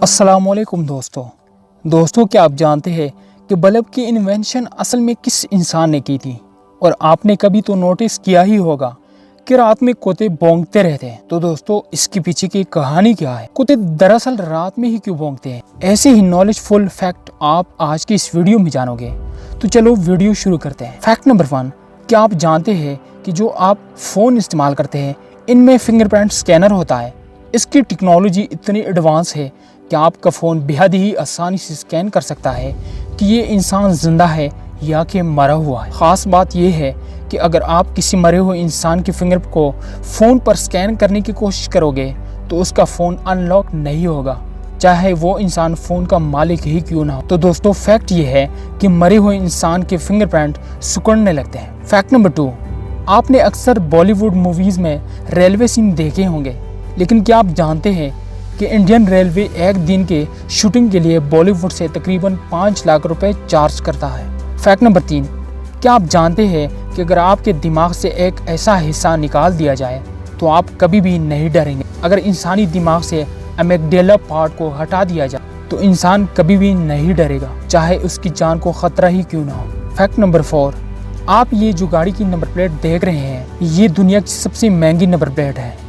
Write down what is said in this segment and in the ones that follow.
अस्सलामुअलैकुम दोस्तों क्या आप जानते हैं कि बल्ब की इन्वेंशन असल में किस इंसान ने की थी। और आपने कभी तो नोटिस किया ही होगा कि रात में कुत्ते भौंकते रहते हैं। तो दोस्तों इसके पीछे की कहानी क्या है, कुत्ते दरअसल रात में ही क्यों भौंकते हैं, ऐसे ही नॉलेजफुल फैक्ट आप आज की इस वीडियो में जानोगे। तो चलो वीडियो शुरू करते हैं। फैक्ट नंबर 1, क्या आप जानते हैं कि जो आप फ़ोन इस्तेमाल करते हैं इनमें फिंगरप्रिंट स्कैनर होता है। इसकी टेक्नोलॉजी इतनी एडवांस है कि आपका फ़ोन बेहद ही आसानी से स्कैन कर सकता है कि ये इंसान जिंदा है या कि मरा हुआ है। ख़ास बात यह है कि अगर आप किसी मरे हुए इंसान के फिंगर को फ़ोन पर स्कैन करने की कोशिश करोगे तो उसका फ़ोन अनलॉक नहीं होगा, चाहे वो इंसान फ़ोन का मालिक ही क्यों ना हो। तो दोस्तों फैक्ट ये है कि मरे हुए इंसान के फिंगरप्रिंट सिकुड़ने लगते हैं। फैक्ट नंबर 2, आपने अक्सर बॉलीवुड मूवीज़ में रेलवे सीन देखे होंगे, लेकिन क्या आप जानते हैं कि इंडियन रेलवे एक दिन के शूटिंग के लिए बॉलीवुड से तकरीबन 5 लाख रुपए चार्ज करता है। फैक्ट नंबर 3, क्या आप जानते हैं कि अगर आपके दिमाग से एक ऐसा हिस्सा निकाल दिया जाए तो आप कभी भी नहीं डरेंगे। अगर इंसानी दिमाग से एमिगडाला पार्ट को हटा दिया जाए तो इंसान कभी भी नहीं डरेगा, चाहे उसकी जान को खतरा ही क्यों ना हो। फैक्ट नंबर 4, आप ये जो गाड़ी की नंबर प्लेट देख रहे हैं ये दुनिया की सबसे महंगी नंबर प्लेट है।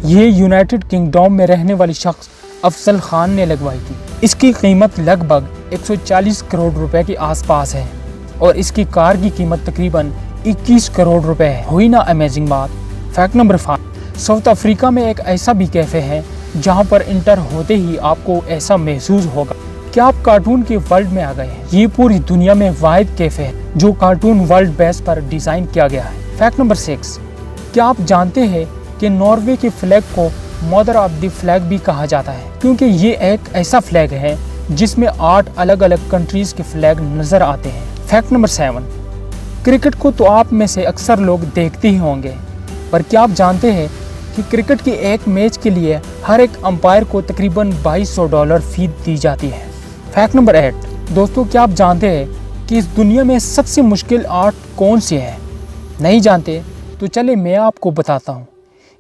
ये यूनाइटेड किंगडम में रहने वाली शख्स अफजल खान ने लगवाई थी। इसकी कीमत लगभग 140 करोड़ रुपए के आसपास है और इसकी कार की कीमत तकरीबन 21 करोड़ रुपए है। हुई ना अमेजिंग बात। फैक्ट नंबर 5, साउथ अफ्रीका में एक ऐसा भी कैफ़े है जहां पर इंटर होते ही आपको ऐसा महसूस होगा कि आप कार्टून के वर्ल्ड में आ गए हैं। ये पूरी दुनिया में वाहिद कैफ़े है जो कार्टून वर्ल्ड बेस पर डिज़ाइन किया गया है। फैक्ट नंबर 6, क्या आप जानते हैं कि नॉर्वे के फ्लैग को मदर ऑफ द फ्लैग भी कहा जाता है, क्योंकि ये एक ऐसा फ्लैग है जिसमें 8 अलग अलग कंट्रीज के फ्लैग नजर आते हैं। फैक्ट नंबर 7, क्रिकेट को तो आप में से अक्सर लोग देखते ही होंगे, पर क्या आप जानते हैं कि क्रिकेट के एक मैच के लिए हर एक अंपायर को तकरीबन $2200 फी दी जाती है। फैक्ट नंबर 8, दोस्तों क्या आप जानते हैं कि इस दुनिया में सबसे मुश्किल आर्ट कौन सी है? नहीं जानते तो चले मैं आपको बताता हूँ।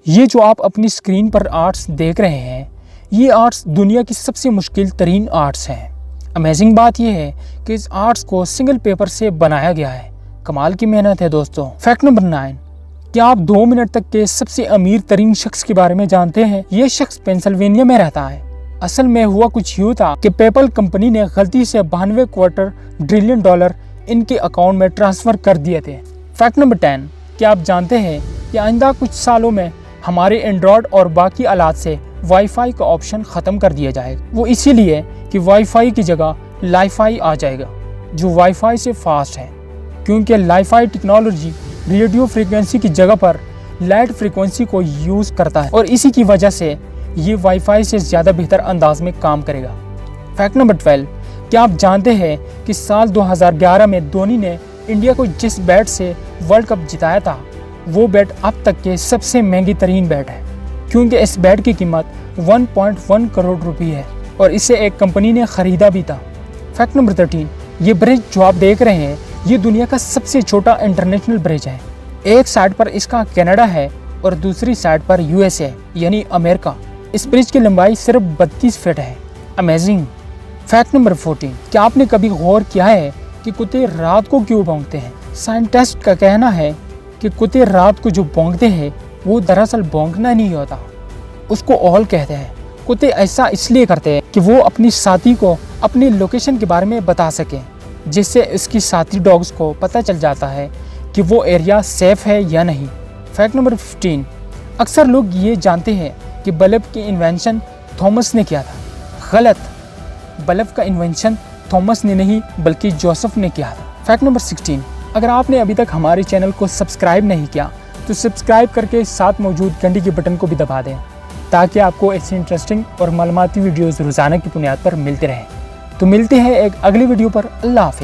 ये जो आप अपनी स्क्रीन पर आर्ट्स देख रहे हैं ये आर्ट्स दुनिया की सबसे मुश्किल तरीन आर्ट्स हैं। अमेजिंग बात यह है कि इस आर्ट्स को सिंगल पेपर से बनाया गया है। कमाल की मेहनत है दोस्तों। फैक्ट नंबर 9, क्या आप 2 मिनट तक के सबसे अमीर तरीन शख्स के बारे में जानते हैं? ये शख्स पेंसिल्वेनिया में रहता है। असल में हुआ कुछ यूँ था कि पेपल कंपनी ने गलती से 92 ट्रिलियन डॉलर इनके अकाउंट में ट्रांसफर कर दिए थे। फैक्ट नंबर 10, क्या आप जानते हैं कि आइंदा कुछ सालों में हमारे एंड्रॉयड और बाकी आलात से वाईफाई का ऑप्शन ख़त्म कर दिया जाएगा। वो इसीलिए कि वाईफाई की जगह लाईफाई आ जाएगा जो वाईफाई से फास्ट है, क्योंकि लाईफाई टेक्नोलॉजी रेडियो फ्रीक्वेंसी की जगह पर लाइट फ्रीक्वेंसी को यूज़ करता है और इसी की वजह से ये वाईफाई से ज़्यादा बेहतर अंदाज में काम करेगा। फैक्ट नंबर 12, क्या आप जानते हैं कि साल 2011 में धोनी ने इंडिया को जिस बैट से वर्ल्ड कप जिताया था वो बैट अब तक के सबसे महंगी तरीन बैट है, क्योंकि इस बैट की कीमत 1.1 करोड़ रुपए है और इसे एक कंपनी ने ख़रीदा भी था। फैक्ट नंबर 13, ये ब्रिज जो आप देख रहे हैं ये दुनिया का सबसे छोटा इंटरनेशनल ब्रिज है। एक साइड पर इसका कनाडा है और दूसरी साइड पर USA यानी अमेरिका। इस ब्रिज की लंबाई सिर्फ 32 फीट है। अमेजिंग। फैक्ट नंबर 14, क्या आपने कभी गौर किया है कि कुत्ते रात को क्यों भौंकते हैं? साइंटिस्ट का कहना है कि कुत्ते रात को जो भौंकते हैं वो दरअसल भौंकना नहीं होता, उसको ऑल कहते हैं। कुत्ते ऐसा इसलिए करते हैं कि वो अपनी साथी को अपनी लोकेशन के बारे में बता सकें, जिससे उसकी साथी डॉग्स को पता चल जाता है कि वो एरिया सेफ है या नहीं। फैक्ट नंबर 15, अक्सर लोग ये जानते हैं कि बल्ब की इन्वेंशन थॉमस ने किया था। गलत, बल्ब का इन्वेंशन थॉमस ने नहीं बल्कि जोसेफ ने किया था। फैक्ट नंबर 16, अगर आपने अभी तक हमारे चैनल को सब्सक्राइब नहीं किया तो सब्सक्राइब करके साथ मौजूद घंटी के बटन को भी दबा दें ताकि आपको ऐसी इंटरेस्टिंग और मालूमाती वीडियोज़ रोज़ाना की बुनियाद पर मिलते रहें। तो मिलते हैं एक अगली वीडियो पर। अल्लाह हाफ़िज़।